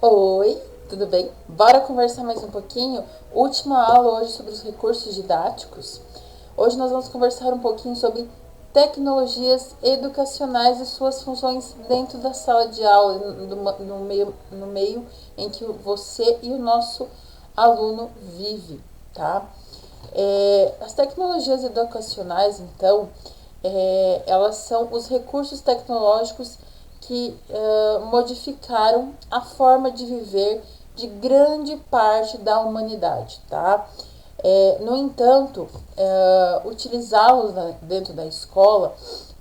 Oi, tudo bem? Bora conversar mais um pouquinho? Última aula hoje sobre os recursos didáticos. Hoje nós vamos conversar um pouquinho sobre tecnologias educacionais e suas funções dentro da sala de aula, no meio em que você e o nosso aluno vive, tá? As tecnologias educacionais, então, elas são os recursos tecnológicos que modificaram a forma de viver de grande parte da humanidade, tá? No entanto, utilizá-los dentro da escola,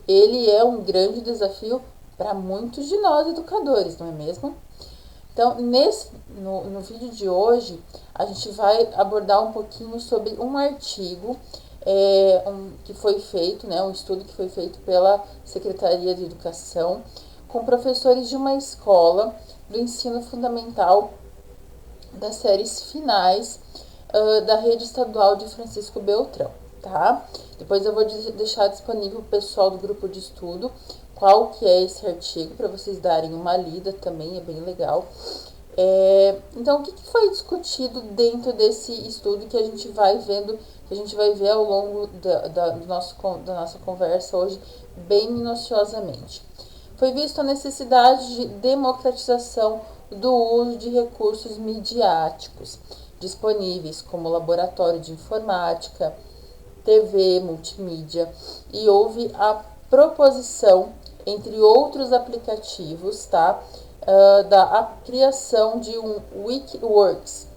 ele é um grande desafio para muitos de nós educadores, não é mesmo? Então, no vídeo de hoje, a gente vai abordar um pouquinho sobre um artigo que foi feito, né, um estudo que foi feito pela Secretaria de Educação, com professores de uma escola do ensino fundamental das séries finais da rede estadual de Francisco Beltrão, tá? Depois eu vou deixar disponível o pessoal do grupo de estudo qual que é esse artigo para vocês darem uma lida também, é bem legal. Então, o que foi discutido dentro desse estudo que a gente vai vendo, que a gente vai ver ao longo da nossa conversa hoje, bem minuciosamente? Foi vista a necessidade de democratização do uso de recursos midiáticos disponíveis, como laboratório de informática, TV, multimídia, e houve a proposição, entre outros aplicativos, tá? Da criação de um Wikiworks,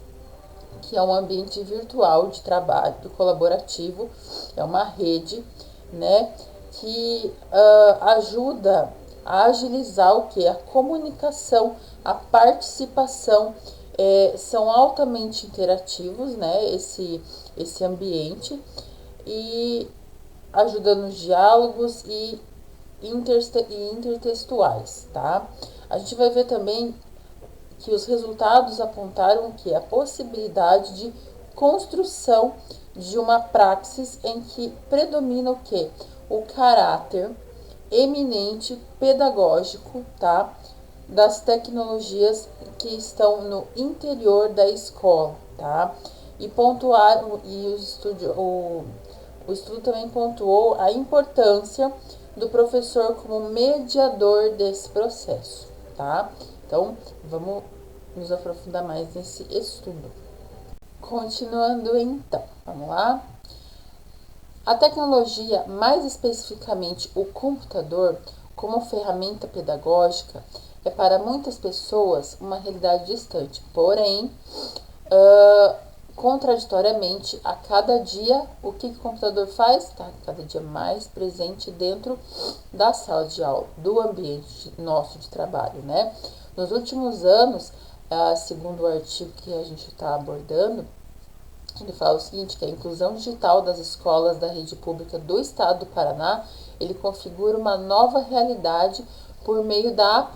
que é um ambiente virtual de trabalho colaborativo, é uma rede, né, que ajuda a agilizar o que? A comunicação, a participação, são altamente interativos, né, esse ambiente, e ajuda nos diálogos e intertextuais, tá? A gente vai ver também que os resultados apontaram que a possibilidade de construção de uma praxis em que predomina o que? O caráter eminente pedagógico, tá? Das tecnologias que estão no interior da escola, tá? E o estudo também pontuou a importância do professor como mediador desse processo, tá? Então, vamos nos aprofundar mais nesse estudo. Continuando então, vamos lá? A tecnologia, mais especificamente o computador, como ferramenta pedagógica, é para muitas pessoas uma realidade distante. Porém, contraditoriamente, a cada dia, o que o computador faz? Está cada dia mais presente dentro da sala de aula, do ambiente nosso de trabalho, né? Nos últimos anos, segundo o artigo que a gente está abordando, ele fala o seguinte, que a inclusão digital das escolas da rede pública do estado do Paraná, ele configura uma nova realidade por meio da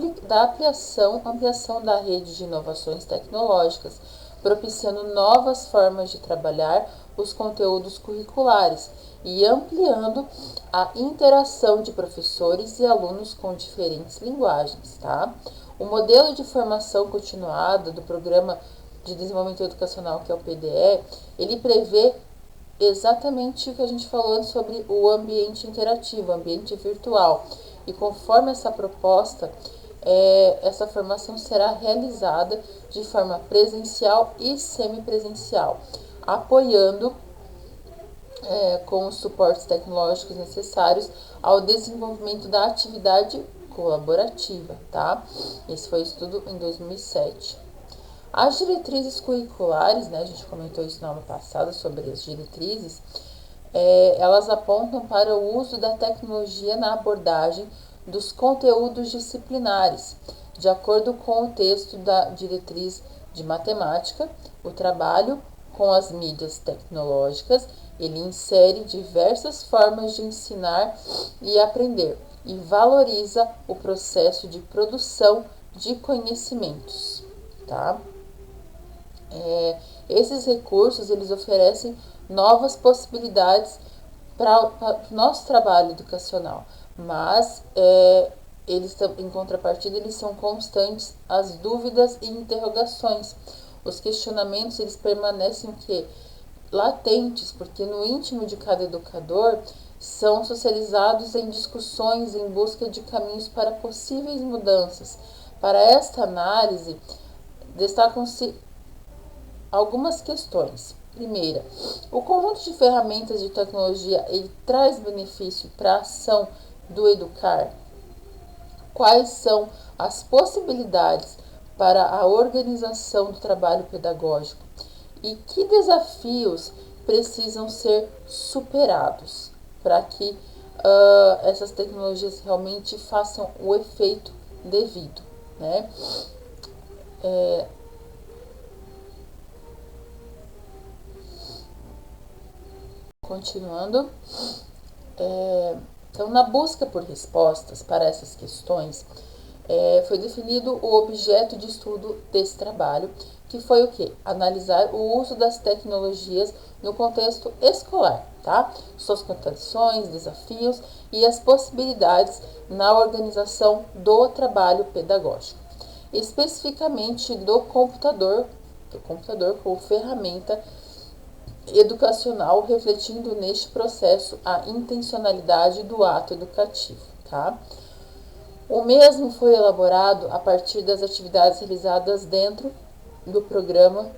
ampliação da rede de inovações tecnológicas, propiciando novas formas de trabalhar os conteúdos curriculares e ampliando a interação de professores e alunos com diferentes linguagens, tá? O modelo de formação continuada do Programa de Desenvolvimento Educacional, que é o PDE, ele prevê exatamente o que a gente falou sobre o ambiente interativo, o ambiente virtual. E conforme essa proposta, essa formação será realizada de forma presencial e semipresencial, apoiando com os suportes tecnológicos necessários ao desenvolvimento da atividade colaborativa, tá? Esse foi o estudo em 2007. As diretrizes curriculares, né, a gente comentou isso na aula passada sobre as diretrizes, elas apontam para o uso da tecnologia na abordagem dos conteúdos disciplinares, de acordo com o texto da diretriz de matemática, o trabalho com as mídias tecnológicas, ele insere diversas formas de ensinar e aprender e valoriza o processo de produção de conhecimentos, tá? Esses recursos, eles oferecem novas possibilidades para o nosso trabalho educacional, mas em contrapartida, eles são constantes as dúvidas e interrogações. Os questionamentos, eles permanecem latentes, porque no íntimo de cada educador são socializados em discussões em busca de caminhos para possíveis mudanças. Para esta análise, destacam-se algumas questões. Primeira, o conjunto de ferramentas de tecnologia, ele traz benefício para a ação do educar? Quais são as possibilidades para a organização do trabalho pedagógico? E que desafios precisam ser superados para que essas tecnologias realmente façam o efeito devido, né? Continuando, então, na busca por respostas para essas questões, foi definido o objeto de estudo desse trabalho, que foi o quê? Analisar o uso das tecnologias no contexto escolar, tá? Suas contradições, desafios e as possibilidades na organização do trabalho pedagógico, especificamente do computador como ferramenta educacional, refletindo neste processo a intencionalidade do ato educativo, tá? O mesmo foi elaborado a partir das atividades realizadas dentro do programa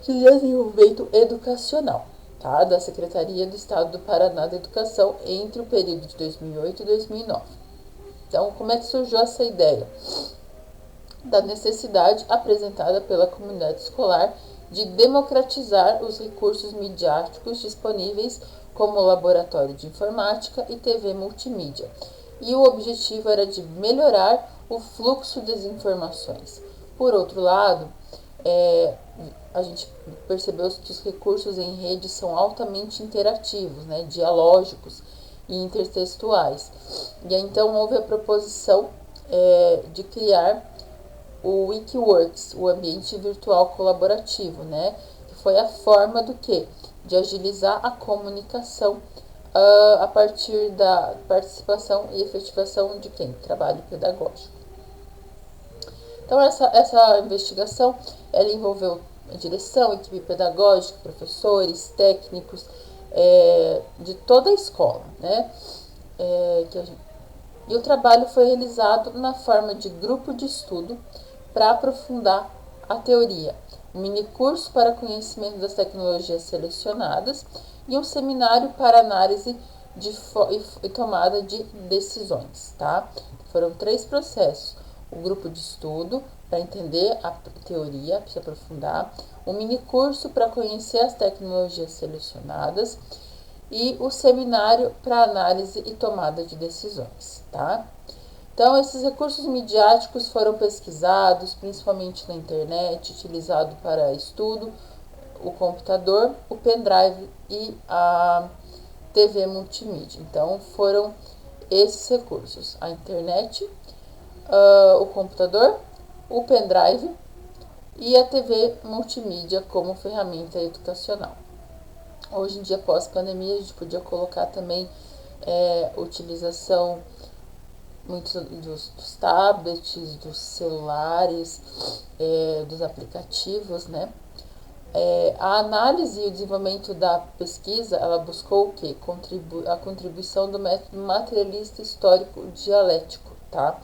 de desenvolvimento educacional, tá? Da Secretaria do Estado do Paraná da Educação entre o período de 2008 e 2009. Então, como é que surgiu essa ideia? Da necessidade apresentada pela comunidade escolar de democratizar os recursos midiáticos disponíveis, como laboratório de informática e TV multimídia. E o objetivo era de melhorar o fluxo das informações. Por outro lado, a gente percebeu que os recursos em rede são altamente interativos, né, dialógicos e intertextuais. E aí, então houve a proposição de criar o Wikiworks, o ambiente virtual colaborativo, né? Que foi a forma do quê? De agilizar a comunicação a partir da participação e efetivação de quem? Trabalho pedagógico. Então, essa investigação, ela envolveu a direção, equipe pedagógica, professores, técnicos, de toda a escola, né? E o trabalho foi realizado na forma de grupo de estudo para aprofundar a teoria, um minicurso para conhecimento das tecnologias selecionadas e um seminário para análise e tomada de decisões, tá? Foram 3 processos: o grupo de estudo para entender a teoria, para se aprofundar, um minicurso para conhecer as tecnologias selecionadas e o seminário para análise e tomada de decisões, tá? Então, esses recursos midiáticos foram pesquisados, principalmente na internet, utilizado para estudo, o computador, o pendrive e a TV multimídia. Então, foram esses recursos: a internet, o computador, o pendrive e a TV multimídia como ferramenta educacional. Hoje em dia, pós-pandemia, a gente podia colocar também utilização muitos dos tablets, dos celulares, dos aplicativos, né? A análise e o desenvolvimento da pesquisa, ela buscou o quê? A contribuição do método materialista histórico dialético, tá?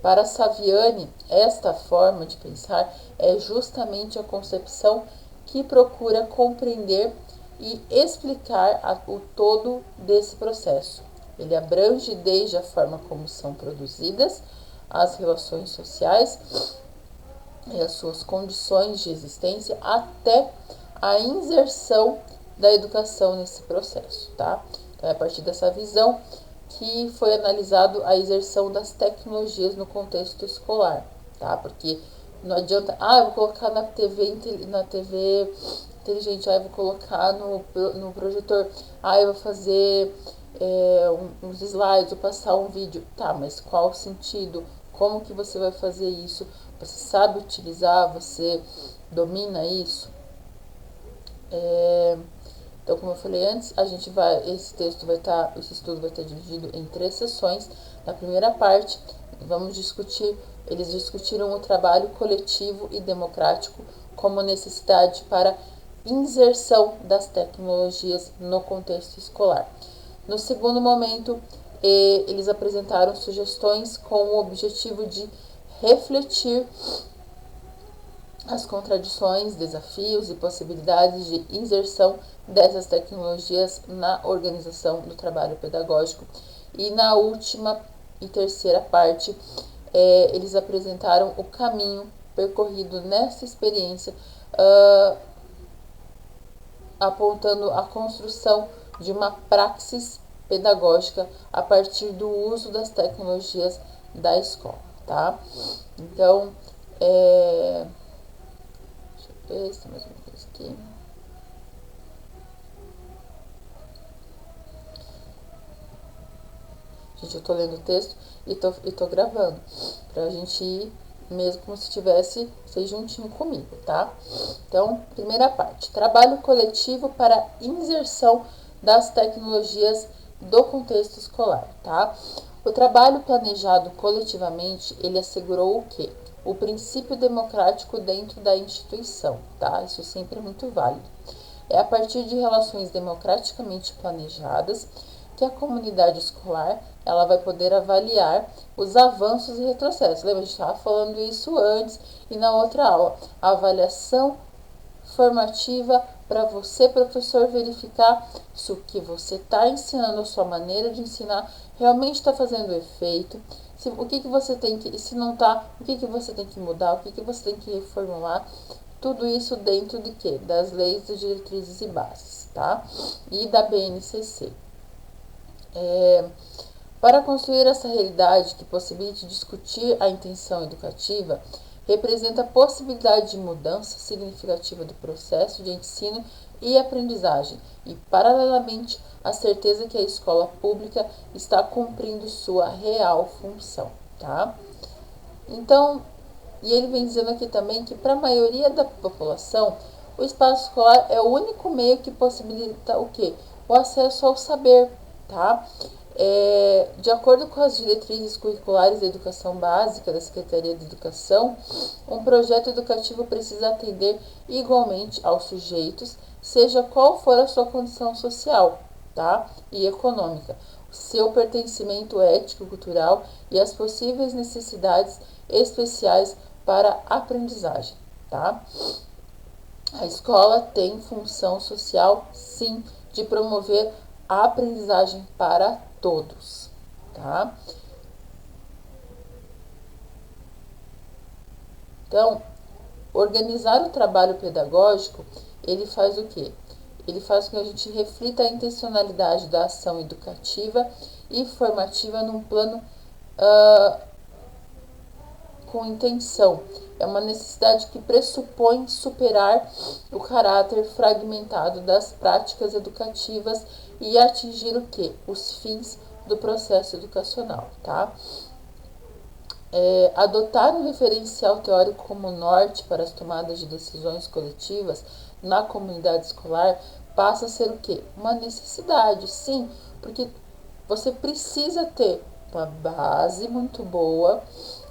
Para Saviani, esta forma de pensar é justamente a concepção que procura compreender e explicar o todo desse processo. Ele abrange desde a forma como são produzidas as relações sociais e as suas condições de existência até a inserção da educação nesse processo, tá? Então, é a partir dessa visão que foi analisado a inserção das tecnologias no contexto escolar, tá? Porque não adianta, eu vou colocar na TV inteligente, eu vou colocar no projetor, eu vou fazer uns slides, ou passar um vídeo, tá? Mas qual o sentido? Como que você vai fazer isso? Você sabe utilizar? Você domina isso? Então, como eu falei antes, esse estudo vai estar dividido em 3 sessões. Na primeira parte, eles discutiram o trabalho coletivo e democrático como necessidade para inserção das tecnologias no contexto escolar. No segundo momento, eles apresentaram sugestões com o objetivo de refletir as contradições, desafios e possibilidades de inserção dessas tecnologias na organização do trabalho pedagógico. E na última e terceira parte, eles apresentaram o caminho percorrido nessa experiência, apontando a construção de uma praxis pedagógica a partir do uso das tecnologias da escola, tá? Então, deixa eu ver se tem mais uma coisa aqui. Gente, eu tô lendo o texto e tô gravando, pra gente ir mesmo como se tivesse vocês juntinho comigo, tá? Então, primeira parte, trabalho coletivo para inserção das tecnologias do contexto escolar, tá? O trabalho planejado coletivamente, ele assegurou o quê? O princípio democrático dentro da instituição, tá? Isso sempre é muito válido. É a partir de relações democraticamente planejadas que a comunidade escolar ela vai poder avaliar os avanços e retrocessos. Lembra, a gente estava falando isso antes e na outra aula. A avaliação formativa para você, professor, verificar se o que você está ensinando, a sua maneira de ensinar, realmente está fazendo efeito. O que você tem que, se não está, o que você tem que mudar, o que você tem que reformular. Tudo isso dentro de quê? Das leis, das diretrizes e bases, tá? E da BNCC. Para construir essa realidade que possibilite discutir a intenção educativa, representa a possibilidade de mudança significativa do processo de ensino e aprendizagem e, paralelamente, a certeza que a escola pública está cumprindo sua real função, tá? Então, e ele vem dizendo aqui também que para a maioria da população, o espaço escolar é o único meio que possibilita o quê? O acesso ao saber, tá? De acordo com as diretrizes curriculares da educação básica da Secretaria de Educação, um projeto educativo precisa atender igualmente aos sujeitos, seja qual for a sua condição social, tá? E econômica, seu pertencimento ético-cultural e as possíveis necessidades especiais para a aprendizagem, tá? A escola tem função social, sim, de promover a aprendizagem para todos, tá? Então, organizar o trabalho pedagógico, ele faz o quê? Ele faz com que a gente reflita a intencionalidade da ação educativa e formativa num plano com intenção. É uma necessidade que pressupõe superar o caráter fragmentado das práticas educativas e atingir o quê? Os fins do processo educacional, tá? Adotar um referencial teórico como norte para as tomadas de decisões coletivas na comunidade escolar passa a ser o quê? Uma necessidade, sim, porque você precisa ter uma base muito boa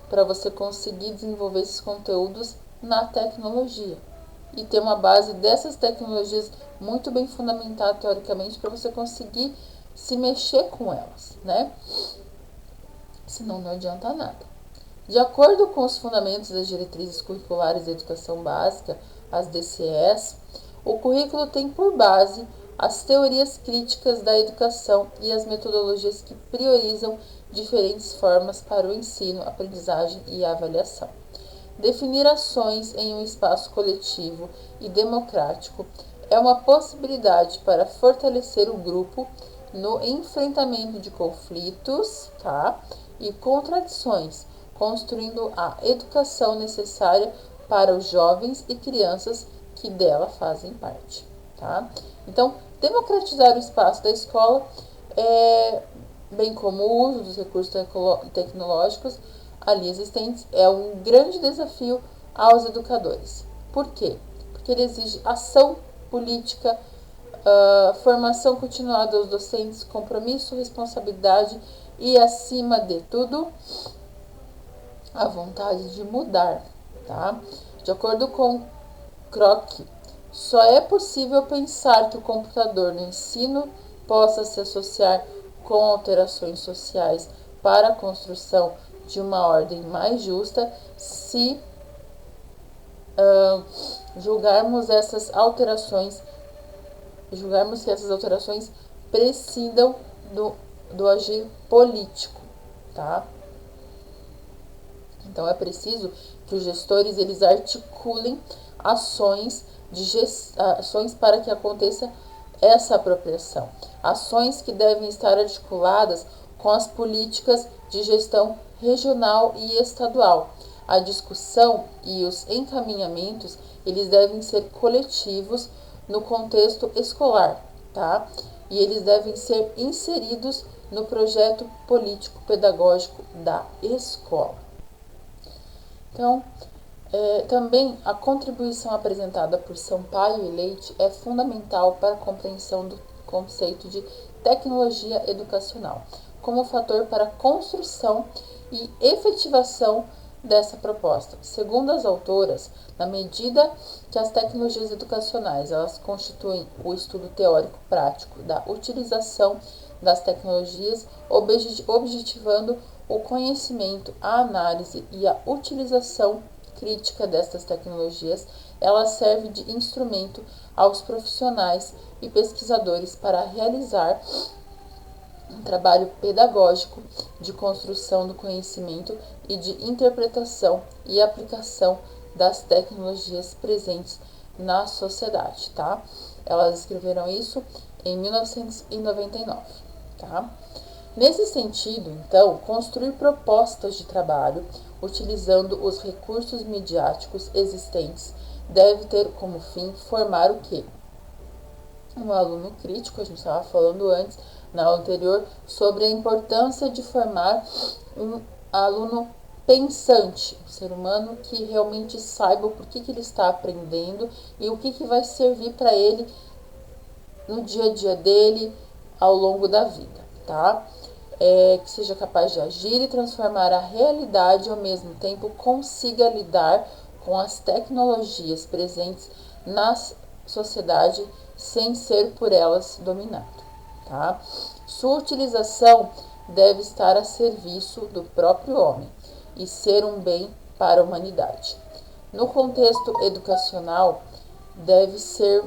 para você conseguir desenvolver esses conteúdos na tecnologia e ter uma base dessas tecnologias muito bem fundamentada teoricamente para você conseguir se mexer com elas, né? Senão não adianta nada. De acordo com os fundamentos das diretrizes curriculares da educação básica, as DCEs, o currículo tem por base as teorias críticas da educação e as metodologias que priorizam diferentes formas para o ensino, aprendizagem e avaliação. Definir ações em um espaço coletivo e democrático é uma possibilidade para fortalecer o grupo no enfrentamento de conflitos, tá? E contradições, construindo a educação necessária para os jovens e crianças que dela fazem parte, tá? Então, democratizar o espaço da escola, bem como o uso dos recursos tecnológicos ali existentes, é um grande desafio aos educadores. Por quê? Porque ele exige ação política formação continuada dos docentes, compromisso, responsabilidade e, acima de tudo, a vontade de mudar, tá? De acordo com Kroc, só é possível pensar que o computador no ensino possa se associar com alterações sociais para a construção de uma ordem mais justa se julgarmos que essas alterações precisam do agir político, tá? Então é preciso que os gestores eles articulem ações para que aconteça essa apropriação. Ações que devem estar articuladas com as políticas de gestão regional e estadual. A discussão e os encaminhamentos, eles devem ser coletivos no contexto escolar, tá? E eles devem ser inseridos no projeto político-pedagógico da escola. Então, também a contribuição apresentada por Sampaio e Leite é fundamental para a compreensão do conceito de tecnologia educacional, como fator para a construção e efetivação dessa proposta. Segundo as autoras, na medida que as tecnologias educacionais elas constituem o estudo teórico prático da utilização das tecnologias, objetivando o conhecimento, a análise e a utilização crítica destas tecnologias, ela serve de instrumento aos profissionais e pesquisadores para realizar um trabalho pedagógico de construção do conhecimento e de interpretação e aplicação das tecnologias presentes na sociedade, tá? Elas escreveram isso em 1999, tá? Nesse sentido, então, construir propostas de trabalho utilizando os recursos midiáticos existentes deve ter como fim formar o quê? Um aluno crítico, a gente estava falando antes, na aula anterior, sobre a importância de formar um aluno pensante, um ser humano que realmente saiba o porquê que ele está aprendendo e o que vai servir para ele no dia a dia dele, ao longo da vida, tá? Que seja capaz de agir e transformar a realidade e, ao mesmo tempo, consiga lidar com as tecnologias presentes na sociedade sem ser por elas dominado, tá? Sua utilização deve estar a serviço do próprio homem e ser um bem para a humanidade. No contexto educacional, deve ser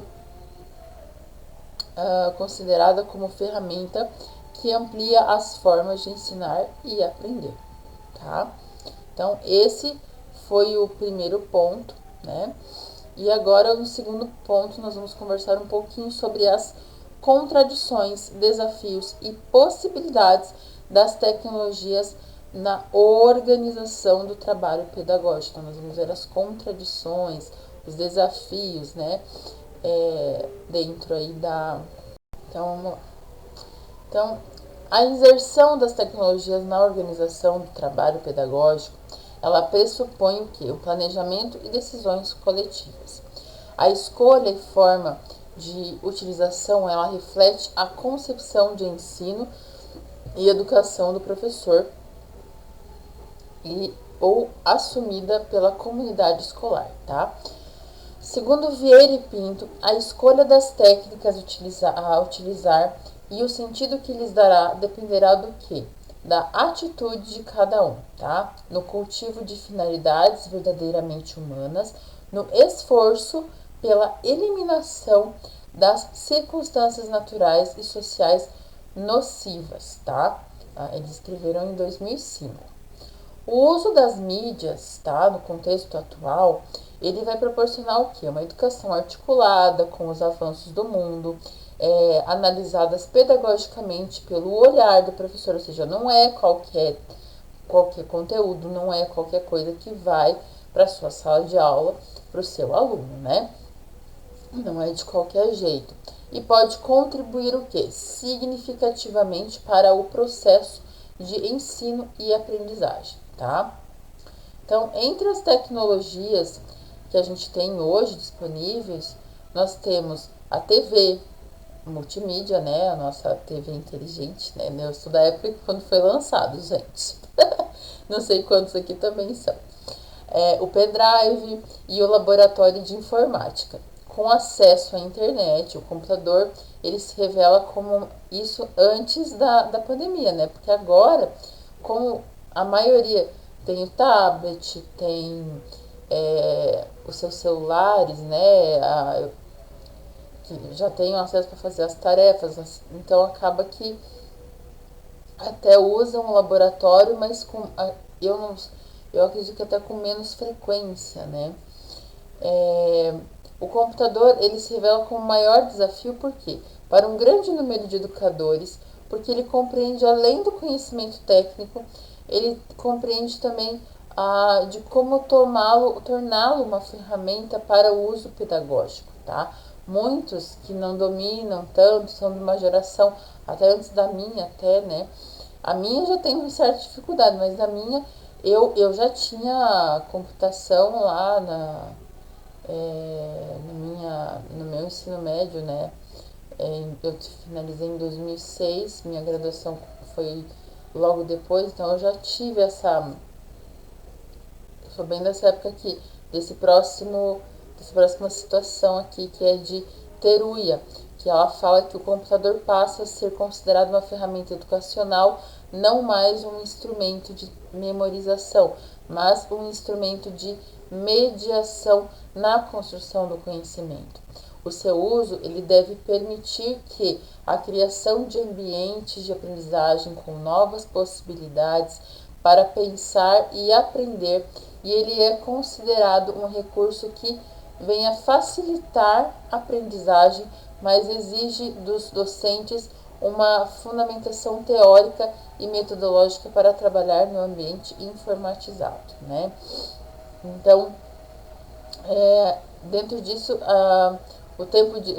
considerada como ferramenta que amplia as formas de ensinar e aprender, tá? Então, esse foi o primeiro ponto, né? E agora, no segundo ponto, nós vamos conversar um pouquinho sobre as contradições, desafios e possibilidades das tecnologias na organização do trabalho pedagógico. Então, nós vamos ver as contradições, os desafios, né? Dentro aí da... Então, vamos lá. Então, a inserção das tecnologias na organização do trabalho pedagógico, ela pressupõe o quê? O planejamento e decisões coletivas. A escolha e forma de utilização, ela reflete a concepção de ensino e educação do professor ou assumida pela comunidade escolar, tá? Segundo Vieira e Pinto, a escolha das técnicas a utilizar e o sentido que lhes dará dependerá do quê? Da atitude de cada um, tá? No cultivo de finalidades verdadeiramente humanas, no esforço pela eliminação das circunstâncias naturais e sociais nocivas, tá? Eles escreveram em 2005. O uso das mídias, tá? No contexto atual, ele vai proporcionar o quê? Uma educação articulada com os avanços do mundo, analisadas pedagogicamente pelo olhar do professor, ou seja, não é qualquer conteúdo, não é qualquer coisa que vai para a sua sala de aula, para o seu aluno, né? Não é de qualquer jeito. E pode contribuir o quê? Significativamente para o processo de ensino e aprendizagem, tá? Então, entre as tecnologias que a gente tem hoje disponíveis, nós temos a TV, multimídia, né? A nossa TV inteligente, né? Eu sou da época quando foi lançado, gente. Não sei quantos aqui também são. O pendrive e o laboratório de informática. Com acesso à internet, o computador, ele se revela como isso antes da pandemia, né? Porque agora, como a maioria tem o tablet, tem os seus celulares, né? Que já tem acesso para fazer as tarefas, então acaba que até usam o laboratório, mas eu não, eu acredito que até com menos frequência, né? É, o computador ele se revela como o maior desafio porque para um grande número de educadores, porque ele compreende além do conhecimento técnico, ele compreende também de como torná-lo uma ferramenta para o uso pedagógico, tá? Muitos que não dominam tanto, são de uma geração até antes da minha, até, né? A minha já tem uma certa dificuldade, mas a minha eu já tinha computação lá no meu ensino médio, né? Eu finalizei em 2006, minha graduação foi logo depois, então eu já tive sou bem dessa época aqui, dessa próxima situação aqui, que é de Teruya, que ela fala que o computador passa a ser considerado uma ferramenta educacional, não mais um instrumento de memorização, mas um instrumento de mediação na construção do conhecimento. O seu uso ele deve permitir que a criação de ambientes de aprendizagem com novas possibilidades para pensar e aprender, e ele é considerado um recurso que venha facilitar a aprendizagem, mas exige dos docentes uma fundamentação teórica e metodológica para trabalhar no ambiente informatizado, né? Então, dentro disso, a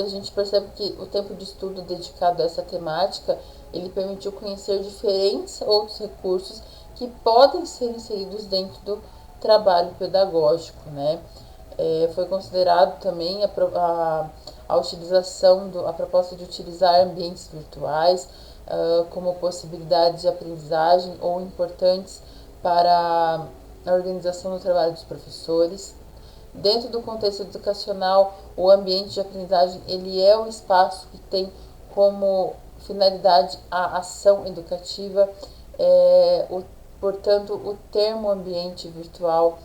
gente percebe que o tempo de estudo dedicado a essa temática, ele permitiu conhecer diferentes outros recursos que podem ser inseridos dentro do trabalho pedagógico, né? Foi considerado também a utilização, a proposta de utilizar ambientes virtuais como possibilidades de aprendizagem ou importantes para a organização do trabalho dos professores. Dentro do contexto educacional, o ambiente de aprendizagem ele é um espaço que tem como finalidade a ação educativa, portanto, o termo ambiente virtual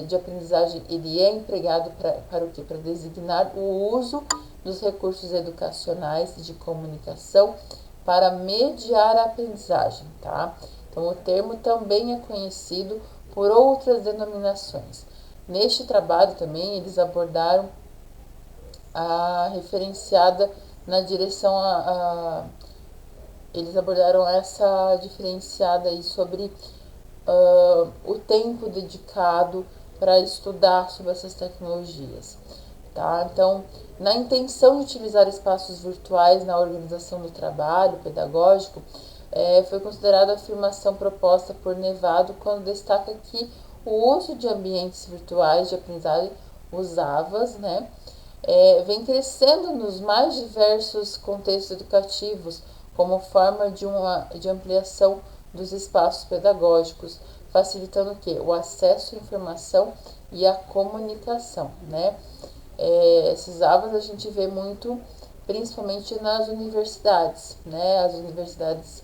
de aprendizagem ele é empregado para o quê? Para designar o uso dos recursos educacionais de comunicação para mediar a aprendizagem, tá? Então, o termo também é conhecido por outras denominações. Neste trabalho também eles abordaram a referenciada na direção eles abordaram essa diferenciada aí sobre o tempo dedicado para estudar sobre essas tecnologias, tá? Então, na intenção de utilizar espaços virtuais na organização do trabalho pedagógico, foi considerada a afirmação proposta por Nevado quando destaca que o uso de ambientes virtuais de aprendizagem, os AVAs, né, vem crescendo nos mais diversos contextos educativos como forma de ampliação dos espaços pedagógicos, facilitando o quê? O acesso à informação e à comunicação, né? Esses AVAs a gente vê muito, principalmente nas universidades, né? As universidades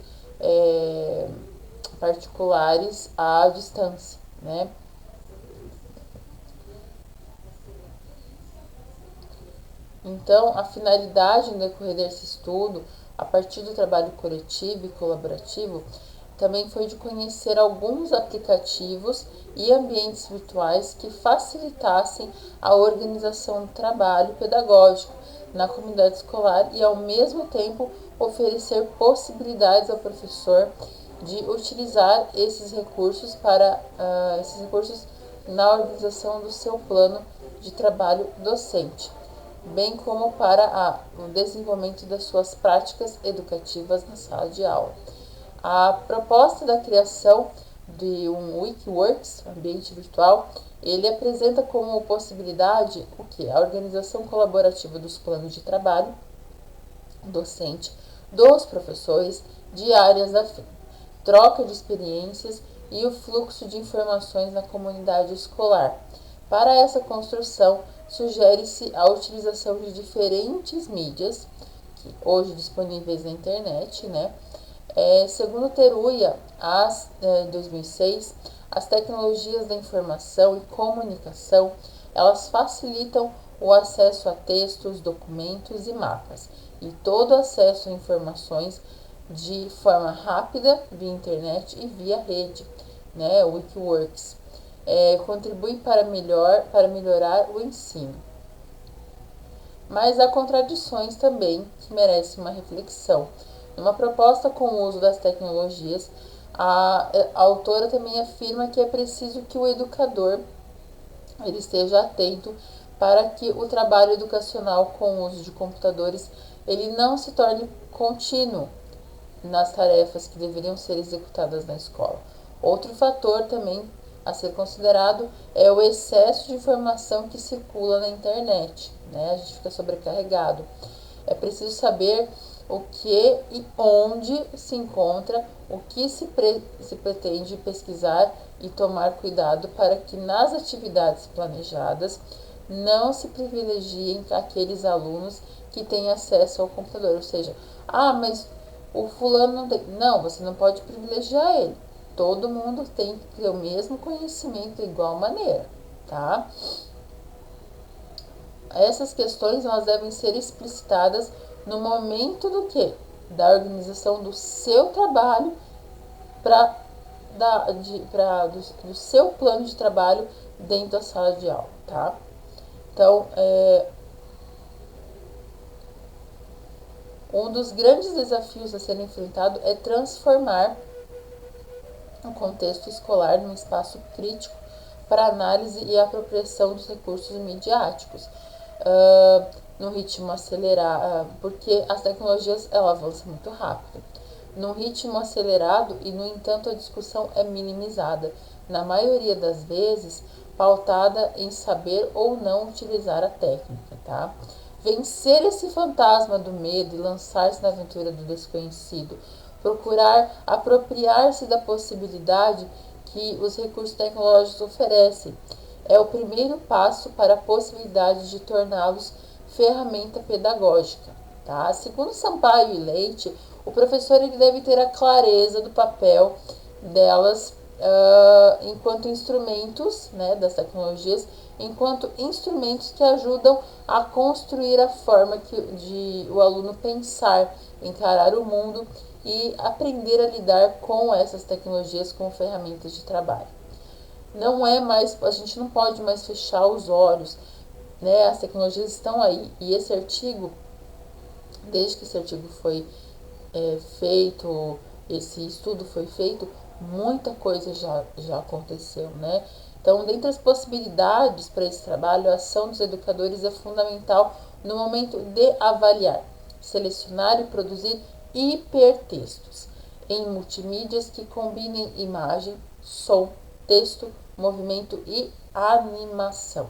particulares à distância, né? Então, a finalidade no decorrer desse estudo, a partir do trabalho coletivo e colaborativo, também foi de conhecer alguns aplicativos e ambientes virtuais que facilitassem a organização do trabalho pedagógico na comunidade escolar e, ao mesmo tempo, oferecer possibilidades ao professor de utilizar esses recursos na organização do seu plano de trabalho docente, bem como para o desenvolvimento das suas práticas educativas na sala de aula. A proposta da criação de um Wikiworks, ambiente virtual, ele apresenta como possibilidade o que? A organização colaborativa dos planos de trabalho, docente dos professores de áreas afins, troca de experiências e o fluxo de informações na comunidade escolar. Para essa construção, sugere-se a utilização de diferentes mídias, que hoje disponíveis na internet, né? Segundo Teruya, em 2006, as tecnologias da informação e comunicação, elas facilitam o acesso a textos, documentos e mapas, e todo acesso a informações de forma rápida via internet e via rede, né, Wikiworks, contribui para melhorar o ensino. Mas há contradições também que merecem uma reflexão. Numa proposta com o uso das tecnologias, a autora também afirma que é preciso que o educador ele esteja atento para que o trabalho educacional com o uso de computadores ele não se torne contínuo nas tarefas que deveriam ser executadas na escola. Outro fator também a ser considerado é o excesso de informação que circula na internet, né? A gente fica sobrecarregado. É preciso saber o que e onde se encontra, o que se pretende pesquisar e tomar cuidado para que nas atividades planejadas não se privilegiem aqueles alunos que têm acesso ao computador. Ou seja, mas o fulano não tem. Não, você não pode privilegiar ele. Todo mundo tem que ter o mesmo conhecimento de igual maneira, tá? Essas questões elas devem ser explicitadas no momento do quê? Da organização do seu trabalho do seu plano de trabalho dentro da sala de aula, tá? Então, um dos grandes desafios a ser enfrentado é transformar o contexto escolar num espaço crítico para análise e apropriação dos recursos midiáticos, num ritmo acelerado, porque as tecnologias elas avançam muito rápido. Num ritmo acelerado e, no entanto, a discussão é minimizada, na maioria das vezes pautada em saber ou não utilizar a técnica, tá? Vencer esse fantasma do medo e lançar-se na aventura do desconhecido, procurar apropriar-se da possibilidade que os recursos tecnológicos oferecem, é o primeiro passo para a possibilidade de torná-los ferramenta pedagógica. Tá? Segundo Sampaio e Leite, o professor ele deve ter a clareza do papel delas enquanto instrumentos, né, das tecnologias, enquanto instrumentos que ajudam a construir a forma de o aluno pensar, encarar o mundo e aprender a lidar com essas tecnologias como ferramentas de trabalho. Não é mais, a gente não pode mais fechar os olhos, né? As tecnologias estão aí e esse artigo, desde que esse artigo foi feito, esse estudo foi feito, muita coisa já aconteceu, né? Então, dentre as possibilidades para esse trabalho, a ação dos educadores é fundamental no momento de avaliar, selecionar e produzir hipertextos em multimídias que combinem imagem, som, texto, movimento e animação.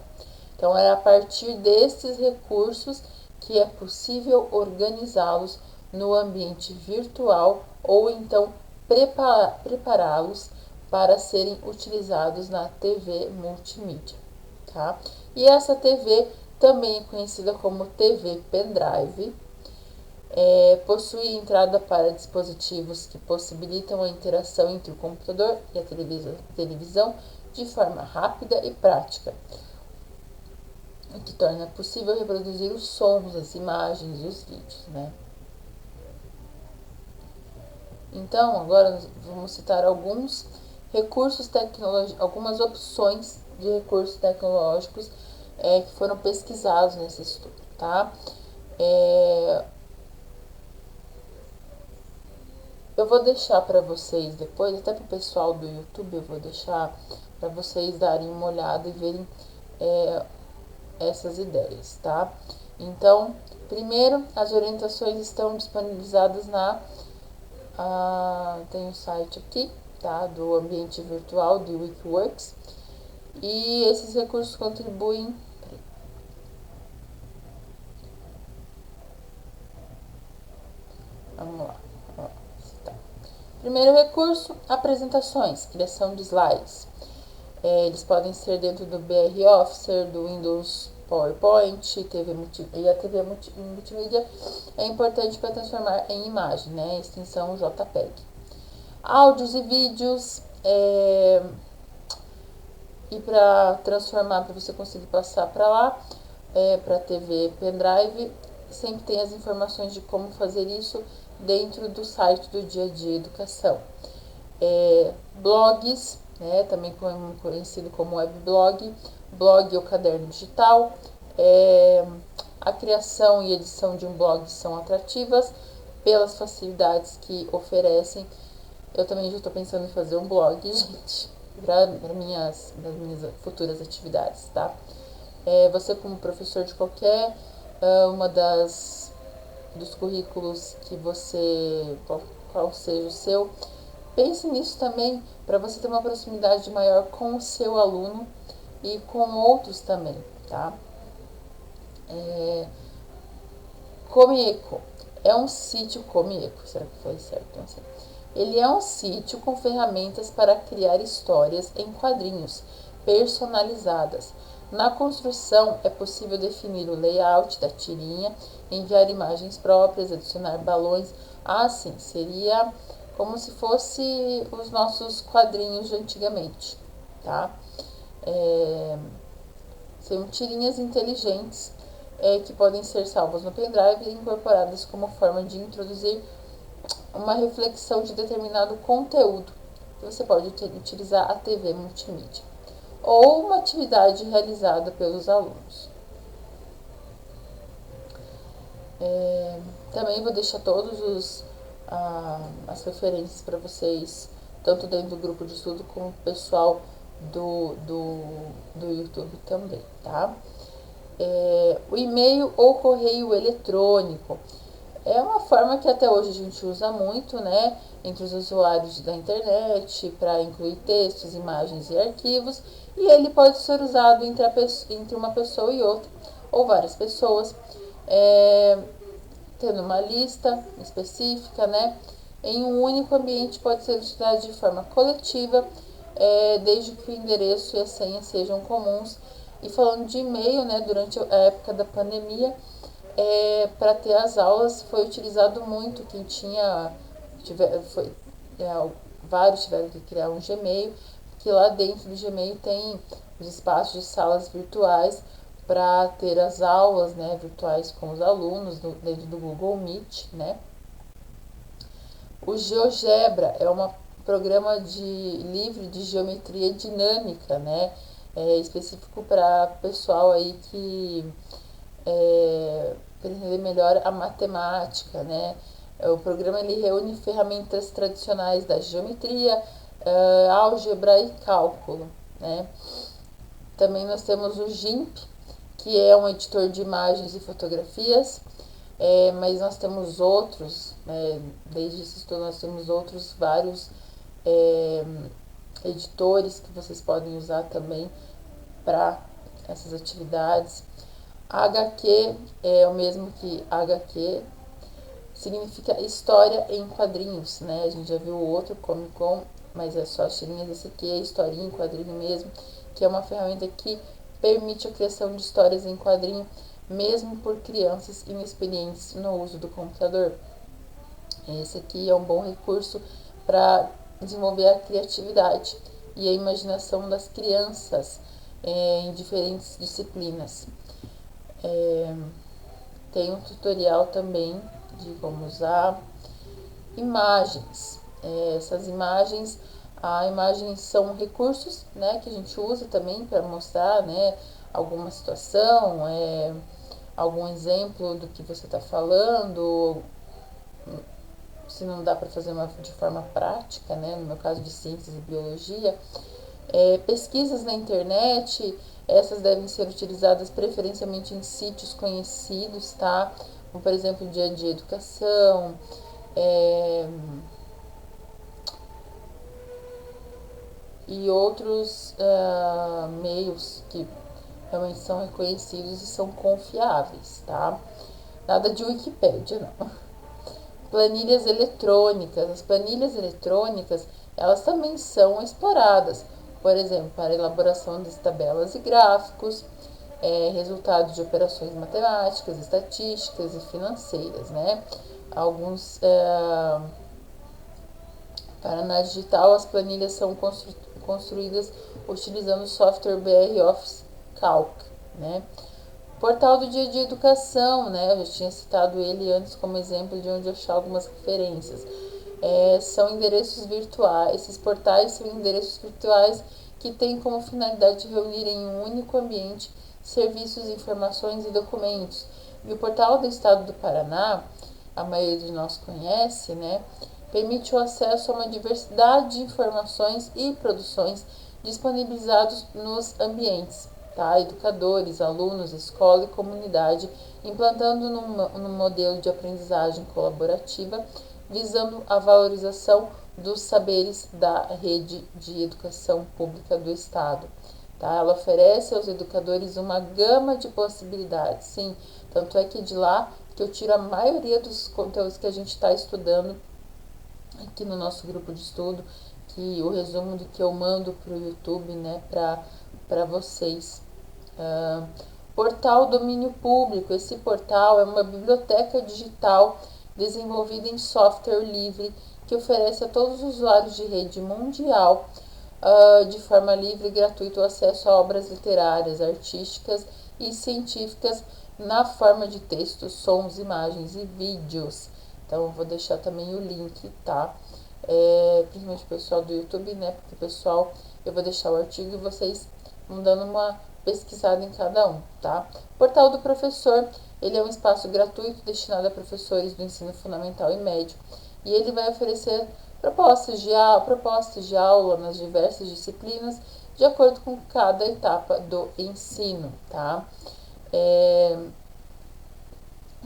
Então, é a partir desses recursos que é possível organizá-los no ambiente virtual ou então prepará-los para serem utilizados na TV multimídia, tá? E essa TV também é conhecida como TV pendrive, possui entrada para dispositivos que possibilitam a interação entre o computador e a televisão de forma rápida e prática, o que torna possível reproduzir os sons, as imagens e os vídeos, né? Então, agora vamos citar alguns recursos tecnológicos, algumas opções de recursos tecnológicos que foram pesquisados nesse estudo, tá? Eu vou deixar para vocês depois, até para o pessoal do YouTube, eu vou deixar para vocês darem uma olhada e verem essas ideias, tá? Então, primeiro, as orientações estão disponibilizadas tem um site aqui, tá? Do ambiente virtual do Wikiworks. E esses recursos contribuem. Primeiro recurso, apresentações, criação de slides. Eles podem ser dentro do BR Office, do Windows PowerPoint, e a TV multimídia é importante para transformar em imagem, né? Extensão JPEG. Áudios e vídeos, e para transformar, para você conseguir passar para lá, para TV pendrive, sempre tem as informações de como fazer isso dentro do site do Dia a Dia Educação. Blogs, né, também conhecido como webblog, blog ou caderno digital. A criação e edição de um blog são atrativas pelas facilidades que oferecem. Eu também já estou pensando em fazer um blog, gente, para minhas futuras atividades, tá? Você, como professor de qualquer uma dos currículos que você, qual seja o seu, pense nisso também, para você ter uma proximidade maior com o seu aluno e com outros também, tá? Comieco é um sítio. Comieco, será que foi certo? Não sei. Ele é um sítio com ferramentas para criar histórias em quadrinhos personalizadas. Na construção é possível definir o layout da tirinha, enviar imagens próprias, adicionar balões. Sim, seria como se fosse os nossos quadrinhos de antigamente, tá? São tirinhas inteligentes que podem ser salvas no pendrive e incorporadas como forma de introduzir uma reflexão de determinado conteúdo. Você pode utilizar a TV multimídia ou uma atividade realizada pelos alunos. Também vou deixar todos as referências para vocês, tanto dentro do grupo de estudo como o pessoal do YouTube também, tá? O e-mail ou correio eletrônico é uma forma que até hoje a gente usa muito, né, entre os usuários da internet, para incluir textos, imagens e arquivos, e ele pode ser usado entre uma pessoa e outra, ou várias pessoas, tendo uma lista específica, né, em um único ambiente. Pode ser utilizado de forma coletiva, desde que o endereço e a senha sejam comuns. E falando de e-mail, né, durante a época da pandemia, para ter as aulas foi utilizado muito. Quem vários tiveram que criar um Gmail, que lá dentro do Gmail tem os espaços de salas virtuais para ter as aulas, né, virtuais com os alunos dentro do Google Meet, né? O GeoGebra é um programa livre de geometria dinâmica, né? Específico para pessoal aí que para entender melhor a matemática, né? O programa ele reúne ferramentas tradicionais da geometria, álgebra e cálculo, né? Também nós temos o GIMP, que é um editor de imagens e fotografias, mas nós temos outros, desde esse estudo nós temos outros vários editores que vocês podem usar também para essas atividades. HQ é o mesmo que HQ, significa história em quadrinhos, né? A gente já viu o outro, Comic Con, mas é só as tirinhas. Esse aqui é historinha em quadrinho mesmo, que é uma ferramenta que permite a criação de histórias em quadrinho, mesmo por crianças inexperientes no uso do computador. Esse aqui é um bom recurso para desenvolver a criatividade e a imaginação das crianças em diferentes disciplinas. Tem um tutorial também de como usar imagens. Essas imagens são recursos, né, que a gente usa também para mostrar, né, alguma situação, algum exemplo do que você está falando, se não dá para fazer de forma prática, né, no meu caso de ciências e biologia. Pesquisas na internet, essas devem ser utilizadas preferencialmente em sítios conhecidos, tá? Como, por exemplo, Dia a Dia Educação, e outros meios que realmente são reconhecidos e são confiáveis, tá? Nada de Wikipédia, não. Planilhas eletrônicas. As planilhas eletrônicas, elas também são exploradas, por exemplo, para elaboração de tabelas e gráficos, resultados de operações matemáticas, estatísticas e financeiras, né? Alguns para análise digital, as planilhas são construídas utilizando o software BR Office Calc, né? Portal do Dia a Dia Educação, né? Eu já tinha citado ele antes como exemplo de onde achar algumas referências. São endereços virtuais, esses portais são endereços virtuais que têm como finalidade reunir em um único ambiente serviços, informações e documentos. E o portal do Estado do Paraná, a maioria de nós conhece, né? Permite o acesso a uma diversidade de informações e produções disponibilizados nos ambientes, tá? Educadores, alunos, escola e comunidade, implantando num modelo de aprendizagem colaborativa, visando a valorização dos saberes da rede de educação pública do Estado. Tá? Ela oferece aos educadores uma gama de possibilidades, sim, tanto é que de lá que eu tiro a maioria dos conteúdos que a gente está estudando aqui no nosso grupo de estudo, que o resumo do que eu mando para o YouTube, né, para vocês. Portal Domínio Público. Esse portal é uma biblioteca digital desenvolvida em software livre que oferece a todos os usuários de rede mundial, de forma livre e gratuita, o acesso a obras literárias, artísticas e científicas na forma de textos, sons, imagens e vídeos. Então, eu vou deixar também o link, tá? Principalmente o pessoal do YouTube, né? Porque o pessoal, eu vou deixar o artigo e vocês vão dando uma pesquisada em cada um, tá? Portal do Professor, ele é um espaço gratuito destinado a professores do ensino fundamental e médio, e ele vai oferecer propostas de aula nas diversas disciplinas, de acordo com cada etapa do ensino, tá?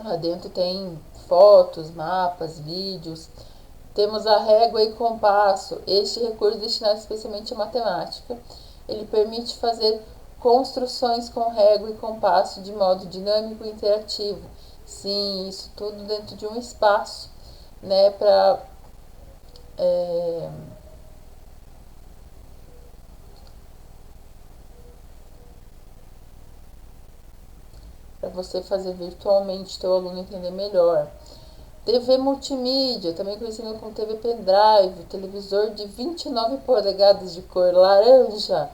Lá dentro tem fotos, mapas, vídeos. Temos a régua e compasso. Este recurso destinado especialmente à matemática. Ele permite fazer construções com régua e compasso de modo dinâmico e interativo. Sim, isso tudo dentro de um espaço, né, para você fazer virtualmente, teu aluno entender melhor. TV multimídia, também conhecido como TV pendrive, televisor de 29 polegadas de cor laranja.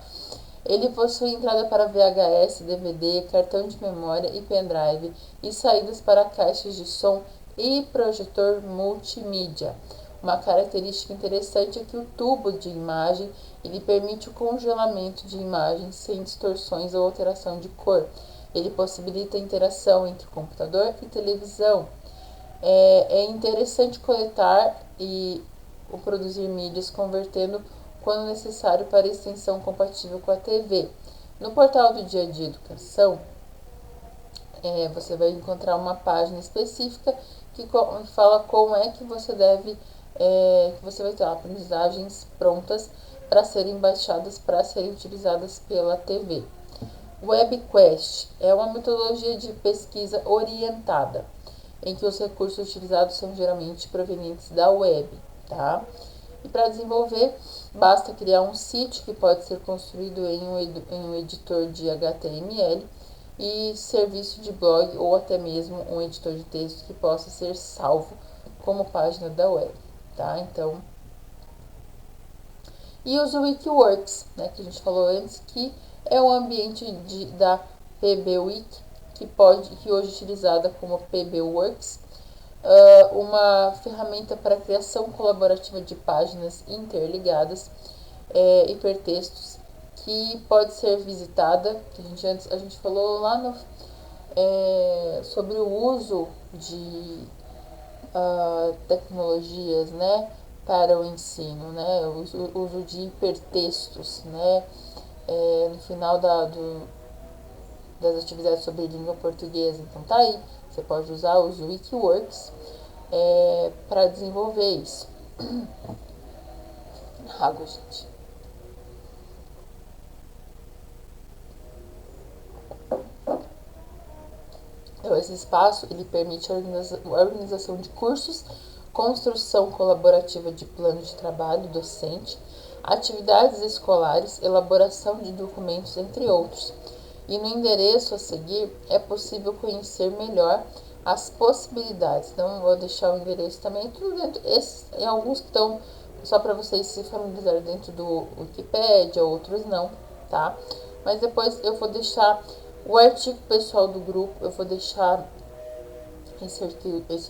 Ele possui entrada para VHS, DVD, cartão de memória e pendrive e saídas para caixas de som e projetor multimídia. Uma característica interessante é que o tubo de imagem ele permite o congelamento de imagens sem distorções ou alteração de cor. Ele possibilita a interação entre computador e televisão. É interessante coletar e produzir mídias convertendo quando necessário para extensão compatível com a TV. No portal do Dia a Dia Educação, você vai encontrar uma página específica que fala como é que você deve, que você vai ter aprendizagens prontas para serem baixadas, para serem utilizadas pela TV. WebQuest é uma metodologia de pesquisa orientada, em que os recursos utilizados são geralmente provenientes da web, tá? E para desenvolver, basta criar um sítio que pode ser construído em um editor de HTML e serviço de blog ou até mesmo um editor de texto que possa ser salvo como página da web, tá? Então, e os Wikiworks, né, que a gente falou antes, que é o ambiente da PBWiki, que hoje é utilizada como PBWorks, uma ferramenta para criação colaborativa de páginas interligadas, hipertextos, que pode ser visitada, que a gente falou lá sobre o uso de tecnologias, né, para o ensino, né, o uso de hipertextos, né, no final das atividades sobre língua portuguesa. Então tá aí, você pode usar os Wikiworks para desenvolver isso. Água, gente. Então, esse espaço ele permite a organização de cursos construção colaborativa de plano de trabalho docente, atividades escolares, elaboração de documentos, entre outros. E no endereço a seguir é possível conhecer melhor as possibilidades. Então, eu vou deixar o endereço também, tudo dentro. Em alguns que estão só para vocês se familiarizarem dentro do Wikipedia, outros não, tá? Mas depois eu vou deixar o artigo pessoal do grupo, eu vou deixar esse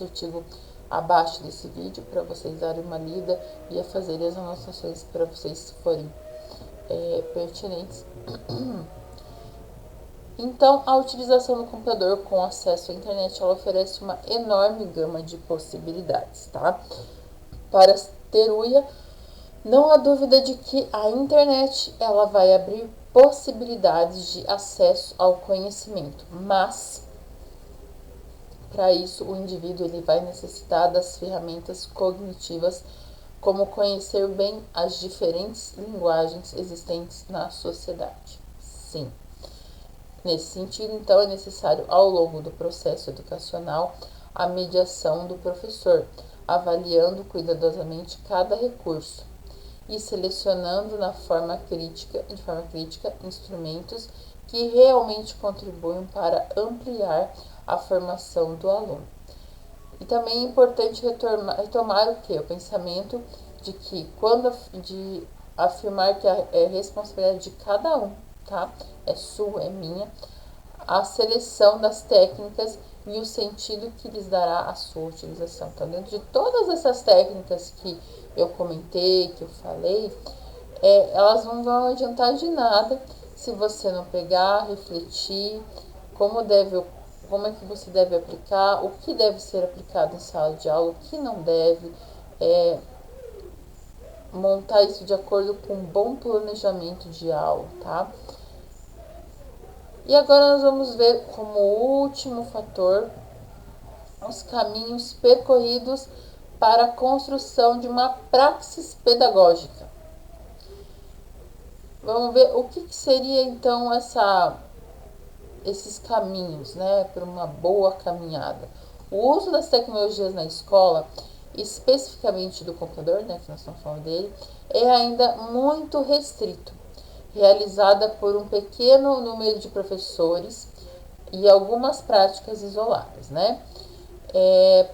artigo abaixo desse vídeo para vocês darem uma lida e a fazerem as anotações para vocês se forem pertinentes. Então, a utilização do computador com acesso à internet, ela oferece uma enorme gama de possibilidades, tá? Para ter UIA, não há dúvida de que a internet, ela vai abrir possibilidades de acesso ao conhecimento, mas para isso o indivíduo ele vai necessitar das ferramentas cognitivas, como conhecer bem as diferentes linguagens existentes na sociedade. Sim. Nesse sentido, então, é necessário, ao longo do processo educacional, a mediação do professor, avaliando cuidadosamente cada recurso e selecionando de forma crítica, instrumentos que realmente contribuem para ampliar a formação do aluno. E também é importante retomar o que? O pensamento de que de afirmar que é responsabilidade de cada um, tá? É sua, é minha, a seleção das técnicas e o sentido que lhes dará a sua utilização. Então, dentro de todas essas técnicas que eu comentei, que eu falei, elas não vão adiantar de nada se você não pegar, refletir, como é que você deve aplicar, o que deve ser aplicado em sala de aula, o que não deve, montar isso de acordo com um bom planejamento de aula, tá? E agora nós vamos ver como último fator os caminhos percorridos para a construção de uma praxis pedagógica. Vamos ver o que seria então esses caminhos, né, para uma boa caminhada. O uso das tecnologias na escola, especificamente do computador, né, que nós estamos falando dele, é ainda muito restrito, realizada por um pequeno número de professores e algumas práticas isoladas, né?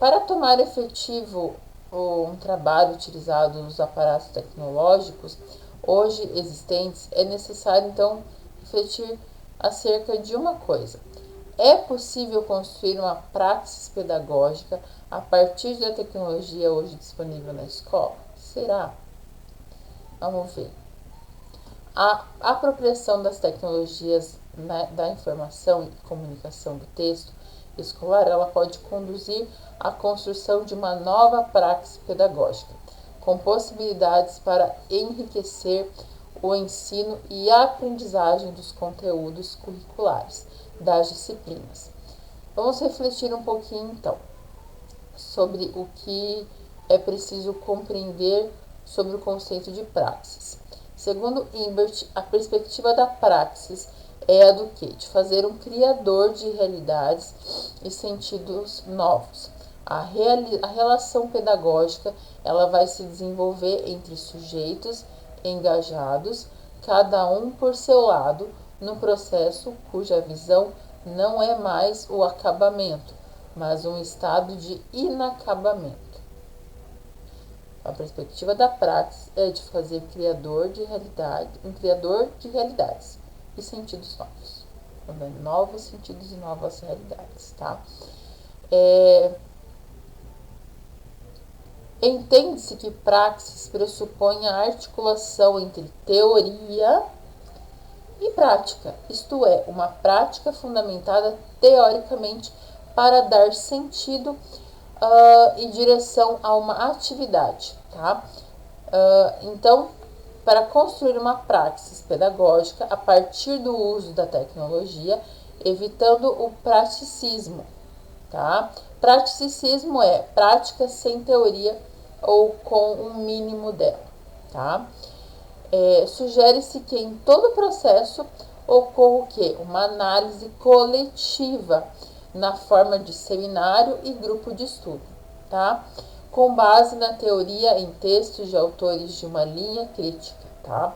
Para tomar efetivo um trabalho utilizado nos aparatos tecnológicos hoje existentes, é necessário então refletir acerca de uma coisa. É possível construir uma praxis pedagógica a partir da tecnologia hoje disponível na escola? Será? Vamos ver. A apropriação das tecnologias da informação e comunicação do texto escolar, ela pode conduzir à construção de uma nova praxis pedagógica, com possibilidades para enriquecer o ensino e a aprendizagem dos conteúdos curriculares das disciplinas. Vamos refletir um pouquinho, então, sobre o que é preciso compreender sobre o conceito de praxis. Segundo Imbert, a perspectiva da praxis é a do quê? De fazer um criador de realidades e sentidos novos. A relação pedagógica, ela vai se desenvolver entre sujeitos engajados, cada um por seu lado, no processo cuja visão não é mais o acabamento, mas um estado de inacabamento. A perspectiva da praxis é de fazer um criador de realidades e sentidos novos. Novos sentidos e novas realidades, tá? Entende-se que praxis pressupõe a articulação entre teoria e prática, isto é, uma prática fundamentada teoricamente para dar sentido e direção a uma atividade, tá? Então, para construir uma praxis pedagógica a partir do uso da tecnologia, evitando o praticismo, tá? Praticismo é prática sem teoria ou com um mínimo dela, tá? Sugere-se que em todo o processo ocorra o quê? Uma análise coletiva na forma de seminário e grupo de estudo, tá? com base na teoria em textos de autores de uma linha crítica, tá?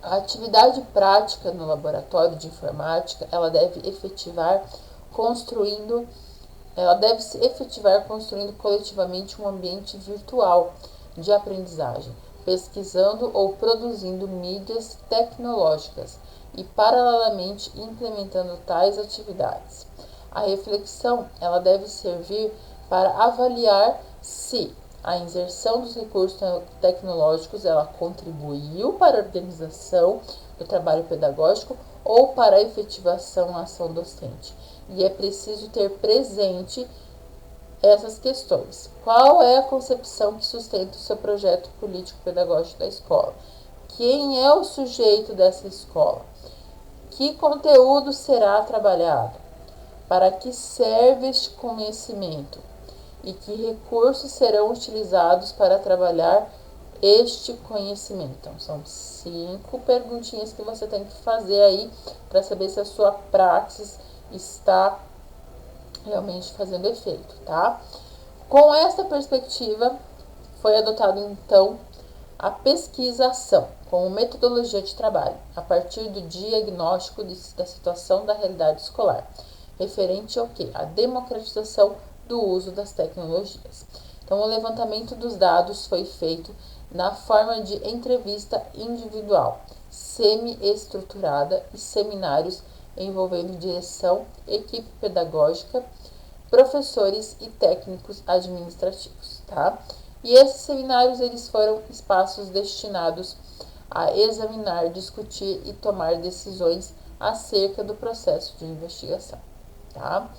A atividade prática no laboratório de informática, ela deve se efetivar construindo coletivamente um ambiente virtual de aprendizagem, pesquisando ou produzindo mídias tecnológicas e, paralelamente, implementando tais atividades. A reflexão, ela deve servir para avaliar se a inserção dos recursos tecnológicos ela contribuiu para a organização do trabalho pedagógico ou para a efetivação da ação docente. E é preciso ter presente essas questões. Qual é a concepção que sustenta o seu projeto político-pedagógico da escola? Quem é o sujeito dessa escola? Que conteúdo será trabalhado? Para que serve este conhecimento? E que recursos serão utilizados para trabalhar este conhecimento? Então, são 5 perguntinhas que você tem que fazer aí para saber se a sua praxis está realmente fazendo efeito, tá? Com essa perspectiva, foi adotado então a pesquisação como metodologia de trabalho, a partir do diagnóstico da situação da realidade escolar, referente ao que? A democratização do uso das tecnologias. Então, o levantamento dos dados foi feito na forma de entrevista individual, semi-estruturada e seminários envolvendo direção, equipe pedagógica, professores e técnicos administrativos, tá? E esses seminários, eles foram espaços destinados a examinar, discutir e tomar decisões acerca do processo de investigação, tá?